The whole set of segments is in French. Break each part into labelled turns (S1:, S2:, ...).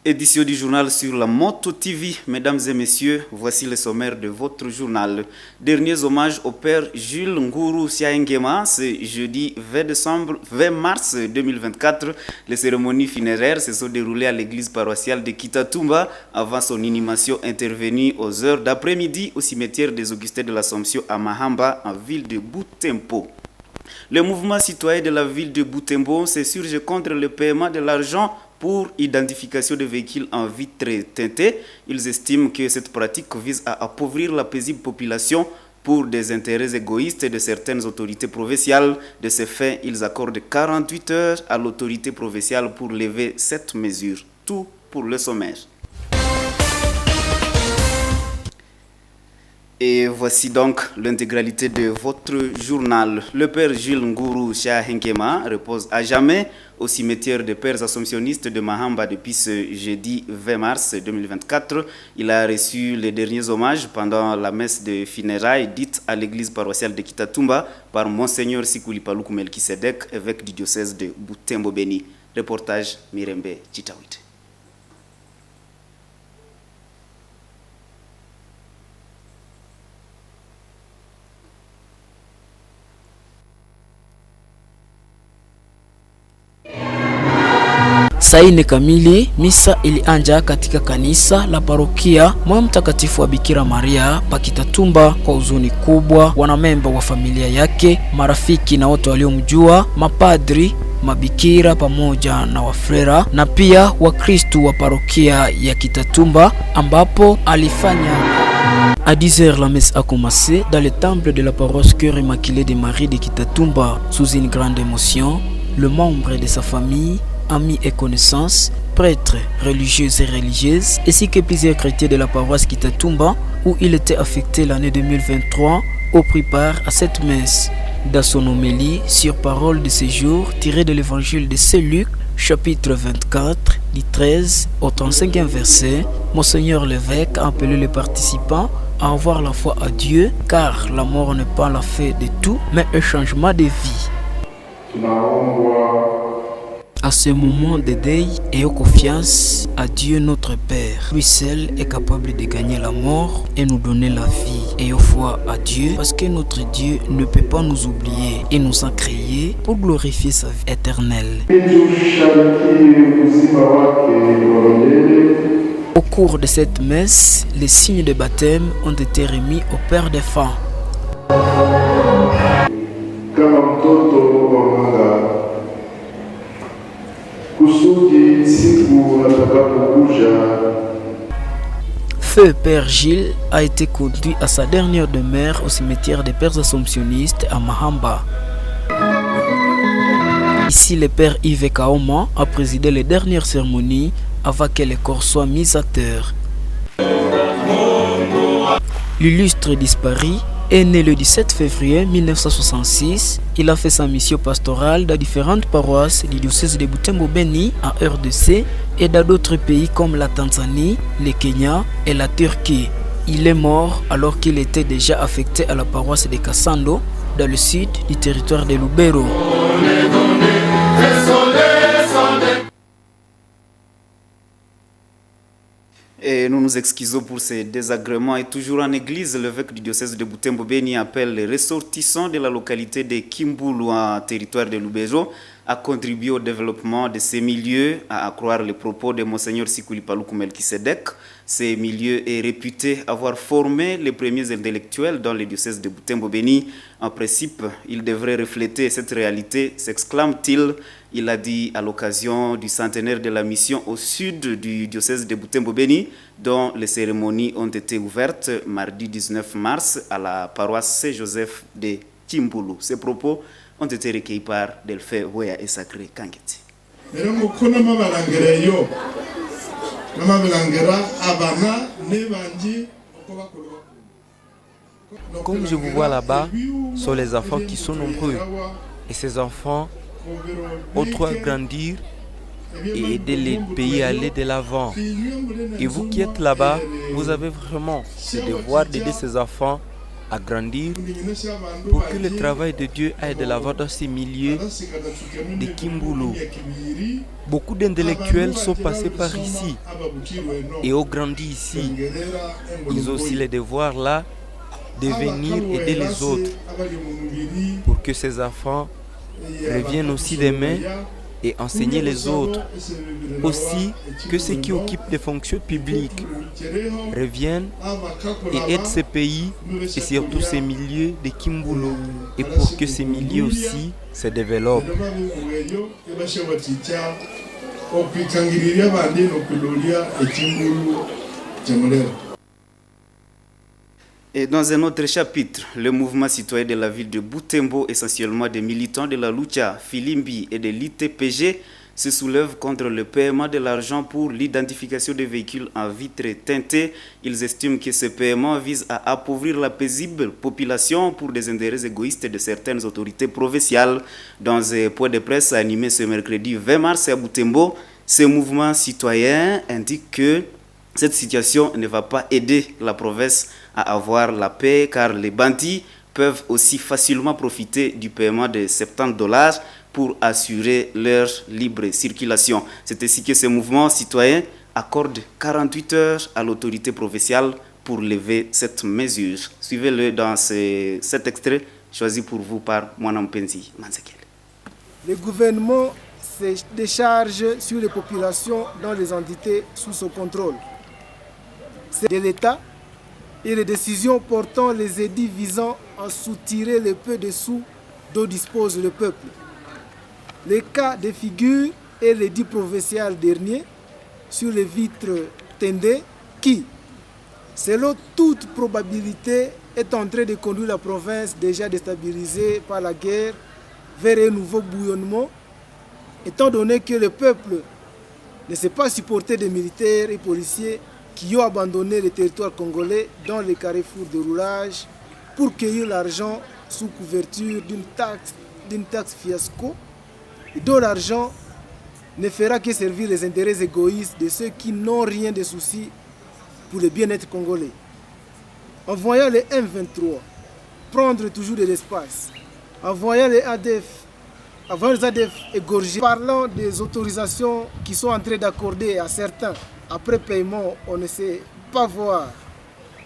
S1: Édition du journal sur la Moto TV. Mesdames et messieurs, voici le sommaire de votre journal. Derniers hommages au père Jules Nguru Siaengema, ce jeudi 20 mars 2024. Les cérémonies funéraires se sont déroulées à l'église paroissiale de Kitatumba avant son inhumation intervenue aux heures d'après-midi au cimetière des Augustins de l'Assomption à Mahamba, en ville de Butembo. Le mouvement citoyen de la ville de Butembo s'insurge contre le paiement de l'argent pour identification de véhicules en vitre teintée. Ils estiment que cette pratique vise à appauvrir la paisible population pour des intérêts égoïstes de certaines autorités provinciales. De ce fait, ils accordent 48 heures à l'autorité provinciale pour lever cette mesure. Tout pour le sommaire. Et voici donc l'intégralité de votre journal. Le père Jules Nguru Siaengema repose à jamais au cimetière des pères assomptionnistes de Mahamba depuis ce jeudi 20 mars 2024. Il a reçu les derniers hommages pendant la messe de funérailles dite à l'église paroissiale de Kitatumba par Monseigneur Sikuli Paluku Melkisedek, évêque du diocèse de Butembo Beni. Reportage Mirembe Chitawite.
S2: Saa 4 kamili misa ilianja katika kanisa la parokia Moyo Mtakatifu wa Bikira Maria pa Kitatumba. Kwa huzuni kubwa, wanamemba wa familia yake, marafiki na wote waliomjua, mapadri, mabikira pamoja na wafrera na pia wakristu wa parokia ya Kitatumba, ambapo alifanya à 10h la messe a commencé dans le temple de la paroisse Cœur Immaculé de Marie de Kitatumba. Sous une grande émotion, le membre de sa famille, amis et connaissances, prêtres, religieux et religieuses, ainsi que plusieurs chrétiens de la paroisse Kitatumba, où il était affecté l'année 2023, ont pris part à cette messe. Dans son homélie sur parole de ce jour, tirée de l'évangile de Saint Luc, chapitre 24, du 13 au 35e verset, Monseigneur l'évêque a appelé les participants à avoir la foi à Dieu, car la mort n'est pas la fin de tout, mais un changement de vie. À ce moment de deuil, ayons confiance à Dieu notre Père. Lui seul est capable de gagner la mort et nous donner la vie. Ayons foi à Dieu parce que notre Dieu ne peut pas nous oublier et nous a créés pour glorifier sa vie éternelle. Au cours de cette messe, les signes de baptême ont été remis au Père défunt. Feu Père Gilles a été conduit à sa dernière demeure au cimetière des Pères Assomptionnistes à Mahamba. Ici, le Père Yves Kaoma a présidé les dernières cérémonies avant que les corps soient mis à terre. L'illustre disparu est né le 17 février 1966. Il a fait sa mission pastorale dans différentes paroisses du diocèse de Butembo Beni en RDC et dans d'autres pays comme la Tanzanie, le Kenya et la Turquie. Il est mort alors qu'il était déjà affecté à la paroisse de Kasando dans le sud du territoire de Lubero.
S1: Et nous nous excusons pour ces désagréments. Et toujours en église, l'évêque du diocèse de Butembo Beni appelle les ressortissants de la localité de Kimbulu en territoire de Lubero à contribuer au développement de ces milieux, à croire les propos de Monseigneur Sikuli Paluku Melkisedek. Ces milieux est réputé avoir formé les premiers intellectuels dans le diocèse de Butembo Beni. En principe, ils devraient refléter cette réalité, s'exclame-t-il. Il a dit à l'occasion du centenaire de la mission au sud du diocèse de Butembo Beni, dont les cérémonies ont été ouvertes mardi 19 mars à la paroisse Saint-Joseph de Kimbulu. Ces propos ont été recueillis par Delphin Weya et Sacré Kangeti.
S3: Comme je vous vois là-bas, sont les enfants qui sont nombreux. Et ces enfants ont droit grandir et aider les pays à aller de l'avant. Et vous qui êtes là-bas, vous avez vraiment le devoir d'aider ces enfants à grandir pour que le travail de Dieu aille de l'avant dans ces milieux de Kimbulu. Beaucoup d'intellectuels sont passés par ici et ont grandi ici. Ils ont aussi le devoir là de venir aider les autres pour que ces enfants reviennent aussi demain et enseigner les autres. Aussi que ceux qui occupent des fonctions publiques reviennent et aident ces pays et surtout ces milieux de Kimbulu et pour que ces milieux aussi se développent.
S1: Et dans un autre chapitre, le mouvement citoyen de la ville de Butembo, essentiellement des militants de la Lucha, Filimbi et de l'ITPG, se soulèvent contre le paiement de l'argent pour l'identification des véhicules en vitre teintée. Ils estiment que ce paiement vise à appauvrir la paisible population pour des intérêts égoïstes de certaines autorités provinciales. Dans un point de presse animé ce mercredi 20 mars à Butembo, ce mouvement citoyen indique que cette situation ne va pas aider la province à avoir la paix car les bandits peuvent aussi facilement profiter du paiement de $70 pour assurer leur libre circulation. C'est ainsi que ce mouvement citoyen accorde 48 heures à l'autorité provinciale pour lever cette mesure. Suivez-le dans cet extrait choisi pour vous par Mwanam Penzi Mansekel.
S4: Le gouvernement se décharge sur les populations dans les entités sous son contrôle. C'est de l'État et les décisions portant les édits visant à soutirer le peu de sous dont dispose le peuple. Les cas de figure est l'édit provincial dernier sur les vitres teintées qui, selon toute probabilité, est en train de conduire la province déjà déstabilisée par la guerre vers un nouveau bouillonnement, étant donné que le peuple ne sait pas supporter des militaires et policiers qui ont abandonné le territoire congolais dans les carrefours de roulage pour cueillir l'argent sous couverture d'une taxe fiasco et dont l'argent ne fera que servir les intérêts égoïstes de ceux qui n'ont rien de souci pour le bien-être congolais. En voyant les M23 prendre toujours de l'espace, en voyant les ADF égorgés, parlant des autorisations qui sont en train d'accorder à certains après paiement, on ne sait pas voir.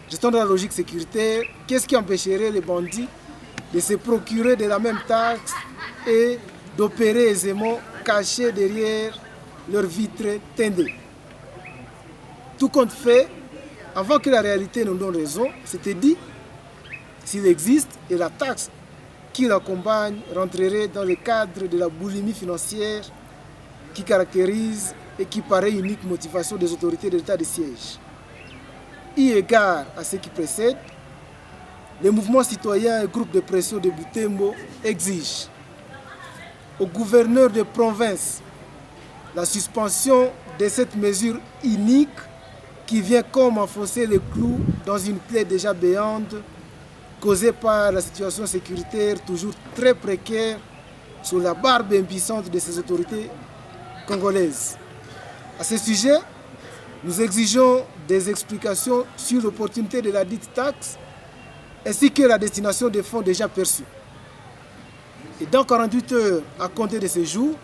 S4: Gestion de la logique sécuritaire, qu'est-ce qui empêcherait les bandits de se procurer de la même taxe et d'opérer aisément cachés derrière leurs vitres teintées? Tout compte fait, avant que la réalité nous donne raison, c'était dit, s'il existe, et la taxe qui l'accompagne rentrerait dans le cadre de la boulimie financière qui caractérise et qui paraît unique motivation des autorités de l'état de siège. Eu égard à ce qui précède, les mouvements citoyens et groupes de pression de Butembo exigent au gouverneur de province la suspension de cette mesure unique qui vient comme enfoncer les clous dans une plaie déjà béante causée par la situation sécuritaire toujours très précaire sous la barbe impuissante de ces autorités congolaises. À ce sujet, nous exigeons des explications sur l'opportunité de la dite taxe ainsi que la destination des fonds déjà perçus. Et dans 48 heures à compter de ce jour,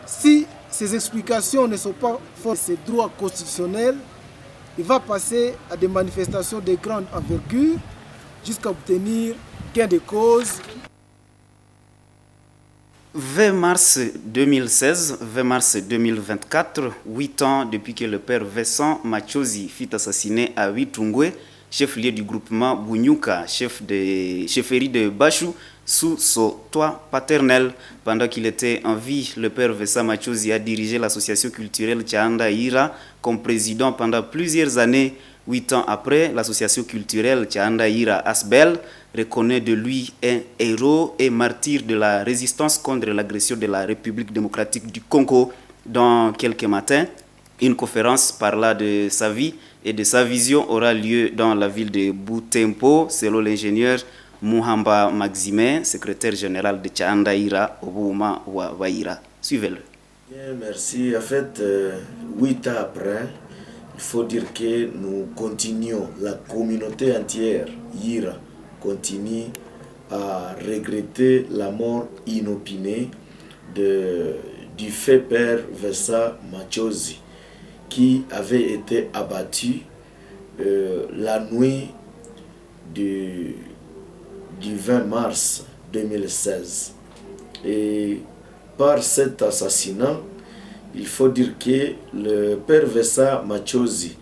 S4: si ces explications ne sont pas fortes de ces droits constitutionnels, il va passer à des manifestations de grande envergure jusqu'à obtenir gain de cause.
S1: 20 mars 2016, 20 mars 2024, 8 ans depuis que le père Vincent Machozi fut assassiné à Witungwe, chef-lieu du groupement Bunyuka, chefferie de Bachou, sous son toit paternel. Pendant qu'il était en vie, le père Vincent Machozi a dirigé l'association culturelle Tchanda Ira comme président pendant plusieurs années. 8 ans après, l'association culturelle Tchanda Ira Asbel reconnaît de lui un héros et martyr de la résistance contre l'agression de la République démocratique du Congo. Dans quelques matins, une conférence parlant de sa vie et de sa vision aura lieu dans la ville de Butembo, selon l'ingénieur Muhamba Maxime, secrétaire général de Tchanda Ira Obuma Waira. Suivez-le.
S5: Bien, merci. En fait, 8 ans après, il faut dire que nous continuons, la communauté entière, Ira, continue à regretter la mort inopinée du fait père Versa Machozi, qui avait été abattu la nuit du 20 mars 2016. Et par cet assassinat, il faut dire que le père Versa Machozi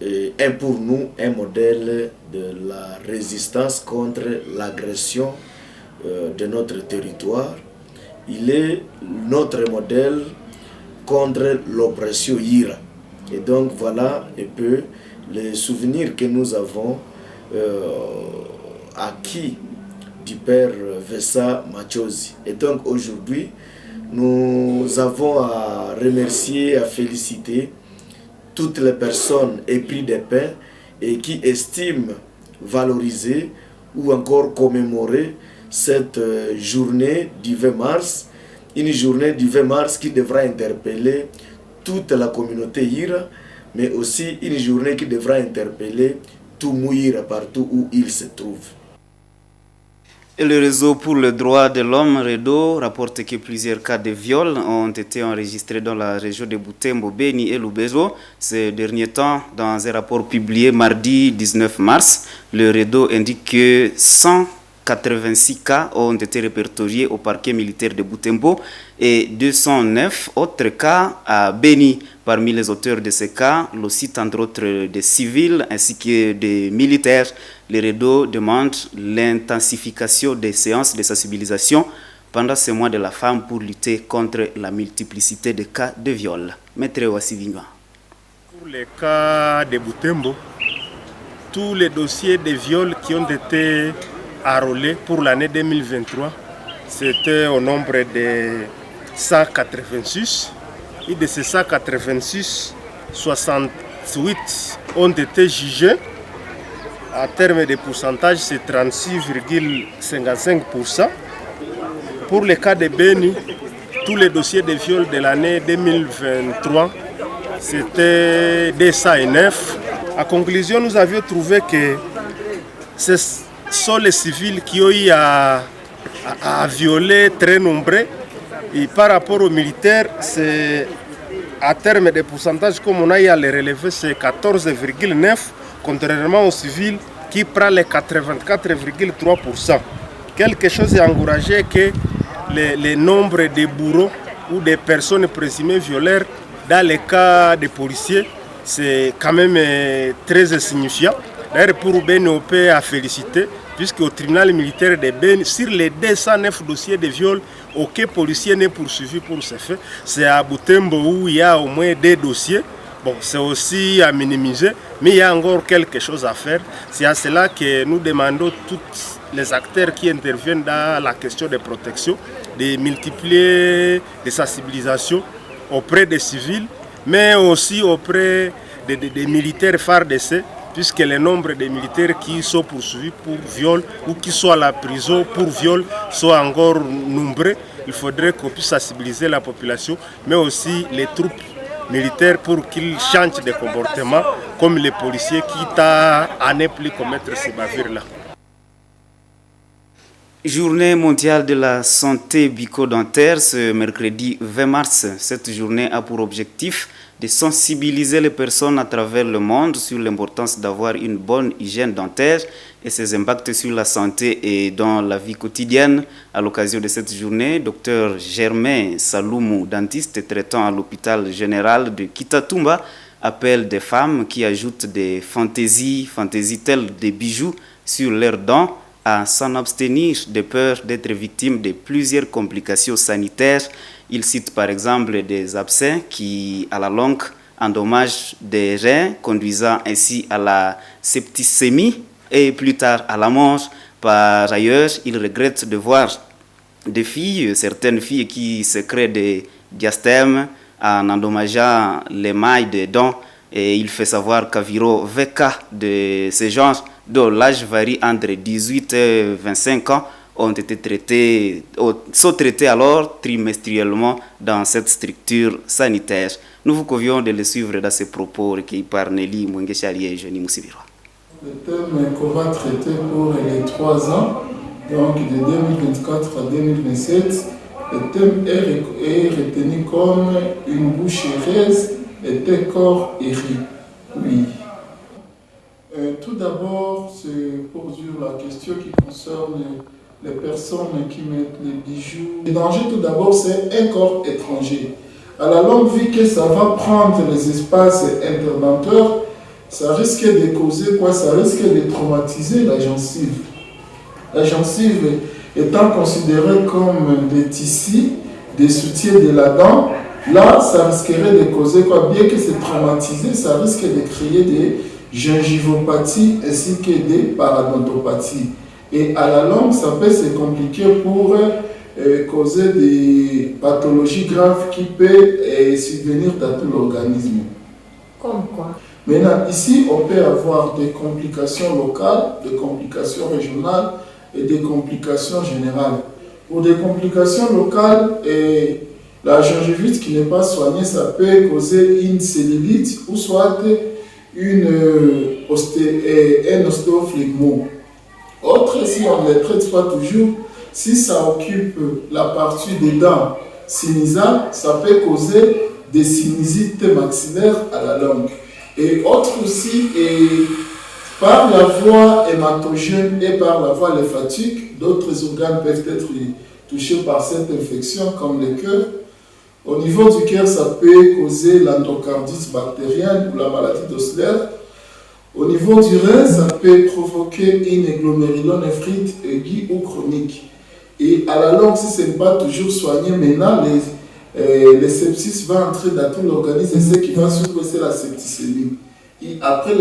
S5: est pour nous un modèle de la résistance contre l'agression de notre territoire. Il est notre modèle contre l'oppression IRA. Et donc voilà un peu les souvenirs que nous avons acquis du père Versa Machozi. Et donc aujourd'hui, nous avons à remercier, à féliciter toutes les personnes épris de paix et qui estiment valoriser ou encore commémorer cette journée du 20 mars, une journée du 20 mars qui devra interpeller toute la communauté IRA, mais aussi une journée qui devra interpeller tout Mouira partout où il se trouve.
S1: Et le réseau pour le droit de l'homme, REDO, rapporte que plusieurs cas de viol ont été enregistrés dans la région de Butembo, Beni et Lubero. Ces derniers temps, dans un rapport publié mardi 19 mars, le REDO indique que 186 cas ont été répertoriés au parquet militaire de Butembo et 209 autres cas à Beni. Parmi les auteurs de ces cas, le site entre autres des civils ainsi que des militaires. Le REDO demande l'intensification des séances de sensibilisation pendant ce mois de la femme pour lutter contre la multiplicité de cas de viol. Maître Wassivinga.
S6: Pour les cas de Butembo, tous les dossiers de viol qui ont été enrôlés pour l'année 2023, c'était au nombre de 186. Et de ces 186, 68 ont été jugés. À terme de pourcentage, c'est 36,55%. Pour le cas de Beni, tous les dossiers de viol de l'année 2023, c'était 209. En conclusion, nous avions trouvé que ce sont les civils qui ont eu à violer très nombreux. Et par rapport aux militaires, c'est à terme de pourcentage, comme on a eu à les relever, c'est 14,9%, contrairement aux civils qui prend les 84,3%. Quelque chose est encouragé que le nombre de bourreaux ou de personnes présumées violeurs dans les cas des policiers, c'est quand même très insignifiant. D'ailleurs, pour Beni, on peut à féliciter, puisque au tribunal militaire de Beni, sur les 209 dossiers de viol, aucun policier n'est poursuivi pour ce fait. C'est à Butembo où il y a au moins 2 dossiers. Bon, c'est aussi à minimiser, mais il y a encore quelque chose à faire. C'est à cela que nous demandons tous les acteurs qui interviennent dans la question de protection de multiplier les sensibilisations auprès des civils, mais aussi auprès des militaires FARDC, puisque le nombre de militaires qui sont poursuivis pour viol ou qui sont à la prison pour viol sont encore nombreux. Il faudrait qu'on puisse sensibiliser la population, mais aussi les troupes militaires pour qu'ils changent de comportement, comme les policiers qui t'a à ne plus commettre ces bavures-là.
S1: Journée mondiale de la santé bucco-dentaire ce mercredi 20 mars. Cette journée a pour objectif de sensibiliser les personnes à travers le monde sur l'importance d'avoir une bonne hygiène dentaire et ses impacts sur la santé et dans la vie quotidienne. À l'occasion de cette journée, Dr Germain Saloumou, dentiste traitant à l'hôpital général de Kitatumba, appelle des femmes qui ajoutent des fantaisies telles des bijoux sur leurs dents à s'en abstenir de peur d'être victime de plusieurs complications sanitaires. Il cite par exemple des abcès qui, à la longue, endommagent des reins, conduisant ainsi à la septicémie et plus tard à la mort. Par ailleurs, il regrette de voir certaines filles qui se créent des diastèmes en endommageant les mailles des dents. Et il fait savoir qu'environ 20 cas de ce genre, dont l'âge varie entre 18 et 25 ans, sont traités alors trimestriellement dans cette structure sanitaire. Nous vous convions de le suivre dans ses propos recueillis par Nelly Mwengeshali et Jenny Moussibirwa.
S7: Le thème qu'on va traiter pour les 3 ans, donc de 2024 à 2027, le thème est retenu comme une bouche heureuse et des corps héris. Oui. Tout d'abord, c'est pour dire la question qui concerne les personnes qui mettent les bijoux. Le danger, tout d'abord, c'est un corps étranger. À la longue, vu que ça va prendre les espaces interdenteurs, ça risque de causer quoi? Ça risque de traumatiser la gencive. La gencive étant considérée comme des tissus, des soutiens de la dent, là, ça risquerait de causer quoi? Bien que c'est traumatisé, ça risque de créer des gingivopathies ainsi que des parodontopathies. Et à la longue, ça peut se compliquer pour causer des pathologies graves qui peuvent subvenir dans tout l'organisme.
S8: Comme quoi?
S7: Maintenant, ici, on peut avoir des complications locales, des complications régionales et des complications générales. Pour des complications locales, la gingivite qui n'est pas soignée, ça peut causer une cellulite ou soit un ostéophlégmo. Autre, si on ne les traite pas toujours, si ça occupe la partie des dents sinusales, ça peut causer des sinusites maxillaires à la longue. Et autre aussi, par la voie hématogène et par la voie lymphatique, d'autres organes peuvent être touchés par cette infection, comme le cœur. Au niveau du cœur, ça peut causer l'endocardite bactérienne ou la maladie d'Osler. Au niveau du rein, ça peut provoquer une glomérulonéphrite aiguë ou chronique. Et à la longue, si ce n'est pas toujours soigné, maintenant, les sepsis vont entrer dans tout l'organisme et ce qui va suivre, c'est la septicémie. Et après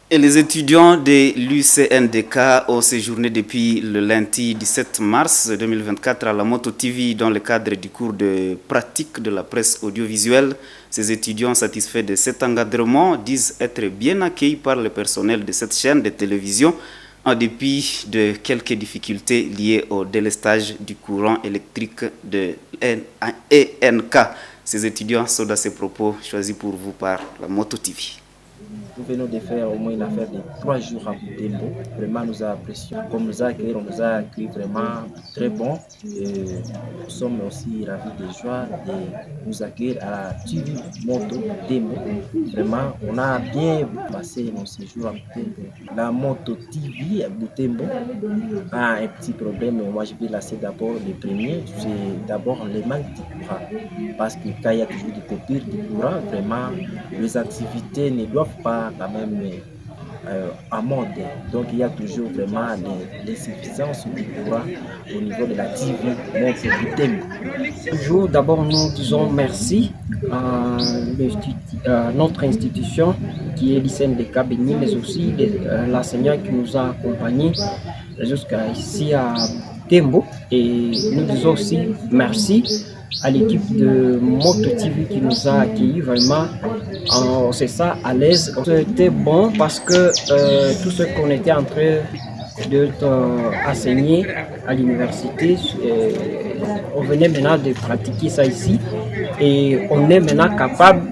S1: Et les étudiants de l'UCNDK ont séjourné depuis le lundi 17 mars 2024 à la Moto TV dans le cadre du cours de pratique de la presse audiovisuelle. Ces étudiants satisfaits de cet encadrement disent être bien accueillis par le personnel de cette chaîne de télévision en dépit de quelques difficultés liées au délestage du courant électrique de ENK. Ces étudiants sont dans ces propos choisis pour vous par la Moto TV.
S9: Nous venons de faire au moins une affaire de 3 jours à Butembo. Vraiment, nous apprécions. Comme nous a accueillis, on nous a accueillis vraiment très bon. Et nous sommes aussi ravis de joie de nous accueillir à la TV Moto Butembo. Vraiment, on a bien passé nos séjours à Butembo. La Moto TV à Butembo a un petit problème. Moi, je vais lancer d'abord le premier. C'est d'abord le manque de courant. Parce que quand il y a toujours des coupures de courant, vraiment, les activités ne doivent pas quand même à mode. Donc il y a toujours vraiment l'insuffisance du courant au niveau de la TV Moto Butembo.
S2: Toujours, d'abord, nous disons merci à notre institution qui est l'ICNDK Béni, mais aussi l'enseignant qui nous a accompagnés jusqu'à ici à Butembo. Et nous disons aussi merci à l'équipe de Moto TV qui nous a accueillis vraiment. C'est ça, à l'aise. C'était bon parce que tout ce qu'on était en train d'enseigner à l'université, on venait maintenant de pratiquer ça ici et on est maintenant capable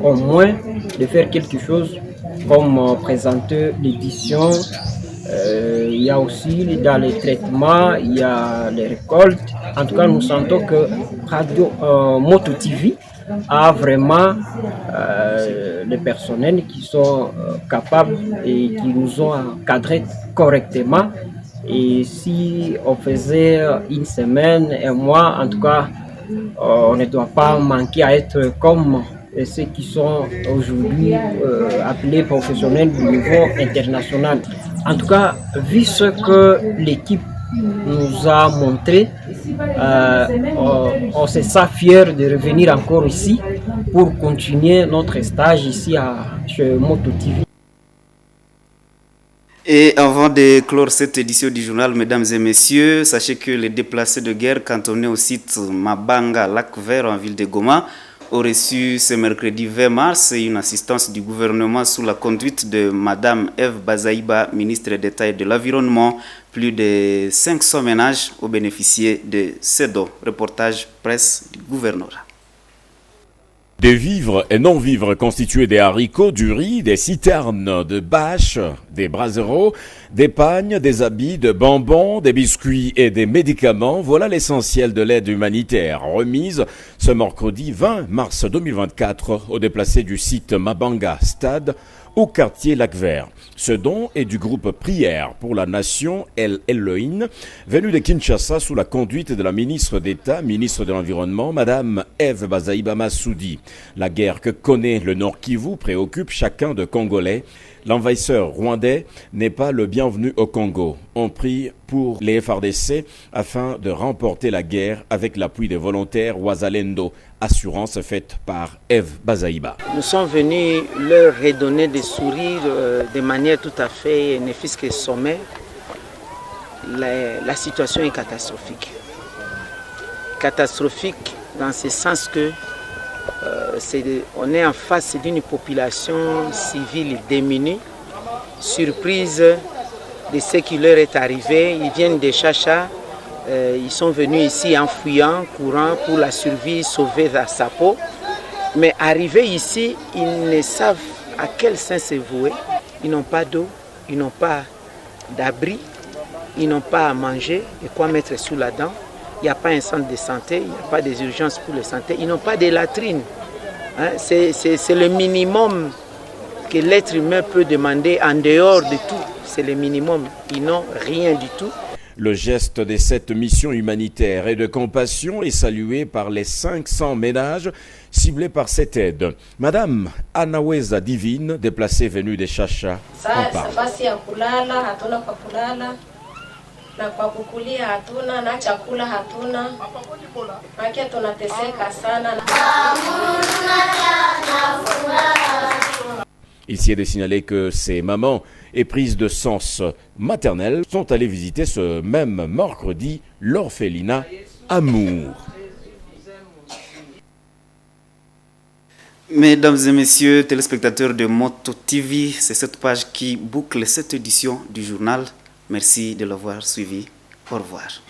S2: au moins de faire quelque chose comme présenter l'édition. Il y a aussi dans les traitements, il y a les récoltes. En tout cas, nous sentons que Radio Moto TV a vraiment les personnels qui sont capables et qui nous ont encadrés correctement. Et si on faisait une semaine, un mois, en tout cas, on ne doit pas manquer à être comme ceux qui sont aujourd'hui appelés professionnels du niveau international. En tout cas, vu ce que l'équipe nous a montré, on se sent fier de revenir encore ici pour continuer notre stage ici chez Moto TV.
S1: Et avant de clore cette édition du journal, mesdames et messieurs, sachez que les déplacés de guerre cantonnés au site Mabanga, Lac Vert, en ville de Goma, ont reçu ce mercredi 20 mars une assistance du gouvernement sous la conduite de Madame Eve Bazaïba, ministre d'État et de l'Environnement. Plus de 500 ménages ont bénéficié de ces dons. Reportage presse du gouvernorat.
S8: Des vivres et non-vivres constitués des haricots, du riz, des citernes, de bâches, des braseros, des pagnes, des habits, de bonbons, des biscuits et des médicaments. Voilà l'essentiel de l'aide humanitaire remise ce mercredi 20 mars 2024 aux déplacés du site Mabanga Stade au quartier Lac-Vert. Ce don est du groupe Prière pour la Nation El Elohim, venu de Kinshasa sous la conduite de la ministre d'État, ministre de l'Environnement, Madame Eve Bazaïba Massoudi. La guerre que connaît le Nord Kivu préoccupe chacun de Congolais. L'envahisseur rwandais n'est pas le bienvenu au Congo. On prie pour les FARDC afin de remporter la guerre avec l'appui des volontaires Wazalendo. Assurance faite par Eve Bazaïba.
S10: Nous sommes venus leur redonner des sourires de manière tout à fait ne fût-ce que sommaire. La situation est catastrophique. Catastrophique dans ce sens que on est en face d'une population civile démunie, surprise de ce qui leur est arrivé. Ils viennent de Chacha, ils sont venus ici en fuyant, courant pour la survie, sauver sa peau. Mais arrivés ici, ils ne savent à quel sein se vouer. Ils n'ont pas d'eau, ils n'ont pas d'abri, ils n'ont pas à manger et quoi mettre sous la dent. Il n'y a pas un centre de santé, il n'y a pas des urgences pour la santé, ils n'ont pas de latrines. Hein, c'est le minimum que l'être humain peut demander en dehors de tout. C'est le minimum, ils n'ont rien du tout.
S8: Le geste de cette mission humanitaire et de compassion est salué par les 500 ménages ciblés par cette aide. Madame Anaweza Divine, déplacée venue de Chacha, en parle.
S11: Na kwa kukulia hatuna na chakula hatuna, maana tunateseka sana.
S8: Ici est de signaler que ces mamans éprises de sens maternel sont allées visiter ce même mercredi l'orphelinat Amour.
S1: Mesdames et messieurs, téléspectateurs de Moto TV, c'est cette page qui boucle cette édition du journal. Merci de l'avoir suivi. Au revoir.